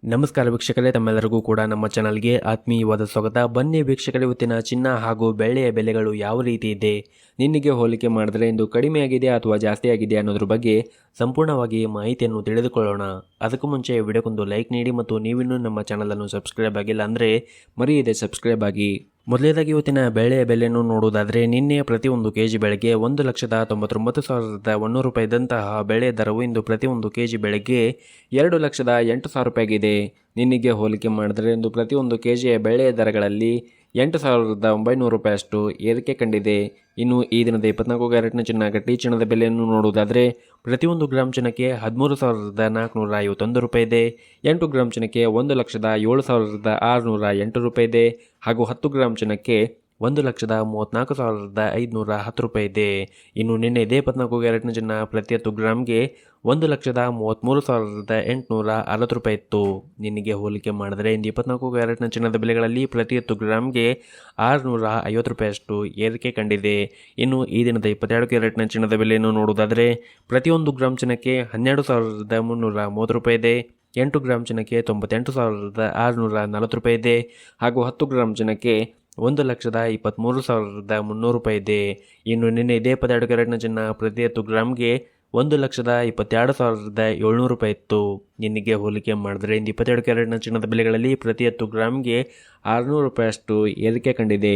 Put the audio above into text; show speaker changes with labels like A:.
A: ನಮಸ್ಕಾರ ವೀಕ್ಷಕರೇ, ತಮ್ಮೆಲ್ಲರಿಗೂ ಕೂಡ ನಮ್ಮ ಚಾನಲ್ಗೆ ಆತ್ಮೀಯವಾದ ಸ್ವಾಗತ. ಬನ್ನಿ ವೀಕ್ಷಕರೇ, ಇವತ್ತಿನ ಚಿನ್ನ ಹಾಗೂ ಬೆಳ್ಳಿಯ ಬೆಲೆಗಳು ಯಾವ ರೀತಿ ಇದೆ, ನಿನ್ನೆಗೆ ಹೋಲಿಕೆ ಮಾಡಿದ್ರೆ ಇಂದು ಕಡಿಮೆ ಆಗಿದೆ ಅಥವಾ ಜಾಸ್ತಿ ಆಗಿದೆ ಅನ್ನೋದ್ರ ಬಗ್ಗೆ ಸಂಪೂರ್ಣವಾಗಿ ಮಾಹಿತಿಯನ್ನು ತಿಳಿದುಕೊಳ್ಳೋಣ. ಅದಕ್ಕೂ ಮುಂಚೆ ವಿಡಿಯೋಕ್ಕೊಂದು ಲೈಕ್ ನೀಡಿ ಮತ್ತು ನೀವಿನ್ನೂ ನಮ್ಮ ಚಾನಲನ್ನು ಸಬ್ಸ್ಕ್ರೈಬ್ ಆಗಿಲ್ಲ ಅಂದರೆ ಮರೆಯದೆ ಸಬ್ಸ್ಕ್ರೈಬ್ ಆಗಿ. ಮೊದಲನೇದಾಗಿ ಇವತ್ತಿನ ಬೆಳೆಯ ಬೆಲೆಯನ್ನು ನೋಡುವುದಾದರೆ, ನಿನ್ನೆ ಪ್ರತಿ ಒಂದು ಕೆಜಿ ಬೆಳೆಗೆ 1,99,100 ರೂಪಾಯಿ ಇದ್ದಂತಹ ಬೆಳೆ ದರವು ಇಂದು ಪ್ರತಿ ಒಂದು ಕೆಜಿ ಬೆಳೆಗೆ 2,08,000 ರೂಪಾಯಿ ಆಗಿದೆ. ನಿನ್ನೆಗೆ ಹೋಲಿಕೆ ಮಾಡಿದರೆ ಇಂದು ಪ್ರತಿಯೊಂದು ಕೆಜಿಯ ಬೆಳೆಯ ದರಗಳಲ್ಲಿ 8,900 ರೂಪಾಯಿಯಷ್ಟು ಏರಿಕೆ ಕಂಡಿದೆ. ಇನ್ನು ಈ ದಿನದ 24 ಕ್ಯಾರೆಟ್ನ ಚಿನ್ನ ಗಟ್ಟಿ ಚಿನ್ನದ ಬೆಲೆಯನ್ನು ನೋಡುವುದಾದರೆ, ಪ್ರತಿಯೊಂದು ಗ್ರಾಮ್ ಚಿನ್ನಕ್ಕೆ 13,451 ರೂಪಾಯಿ ಇದೆ. 8 ಗ್ರಾಮ್ ಚಿನ್ನಕ್ಕೆ 1,07,608 ರೂಪಾಯಿ ಇದೆ. ಹಾಗೂ 10 ಗ್ರಾಮ್ ಚಿನ್ನಕ್ಕೆ 1,34,510 ರೂಪಾಯಿ ಇದೆ. ಇನ್ನು ನಿನ್ನೆ ಇದೇ 24 ಕ್ಯಾರೆಟ್ನ ಚಿನ್ನ ಪ್ರತಿ 10 ಗ್ರಾಮ್ಗೆ 1,33,860 ರೂಪಾಯಿ ಇತ್ತು. ನಿನ್ನೆಗೆ ಹೋಲಿಕೆ ಮಾಡಿದರೆ ಇಂದು 24 ಕ್ಯಾರೆಟ್ನ ಚಿನ್ನದ ಬೆಲೆಗಳಲ್ಲಿ ಪ್ರತಿ 10 ಗ್ರಾಮ್ಗೆ 650 ರೂಪಾಯಿಯಷ್ಟು ಏರಿಕೆ ಕಂಡಿದೆ. ಇನ್ನು ಈ ದಿನದ 22 ಕ್ಯಾರೆಟ್ನ ಚಿನ್ನದ ಬೆಲೆಯನ್ನು ನೋಡುವುದಾದರೆ, ಪ್ರತಿಯೊಂದು ಗ್ರಾಮ್ ಚಿನ್ನಕ್ಕೆ 12,330 ರೂಪಾಯಿ ಇದೆ. 8 ಗ್ರಾಮ್ ಚಿನ್ನಕ್ಕೆ 98,640 ರೂಪಾಯಿ ಇದೆ. ಹಾಗೂ 10 ಗ್ರಾಮ್ ಚಿನ್ನಕ್ಕೆ 1,23,300 ರೂಪಾಯಿ ಇದೆ. ಇನ್ನು ನಿನ್ನೆ ಇದೇ 12 ಕ್ಯಾರೆಟ್ನ ಚಿನ್ನ ಪ್ರತಿ 10 ಗ್ರಾಮ್ಗೆ 1,22,700 ರೂಪಾಯಿ ಇತ್ತು. ನಿನ್ನೆಗೆ ಹೋಲಿಕೆ ಮಾಡಿದರೆ ಇಂದು 22 ಕ್ಯಾರೆಟ್ನ ಚಿನ್ನದ ಬೆಲೆಗಳಲ್ಲಿ ಪ್ರತಿ 10 ಗ್ರಾಮ್ಗೆ 600 ರೂಪಾಯಿಯಷ್ಟು ಏರಿಕೆ ಕಂಡಿದೆ.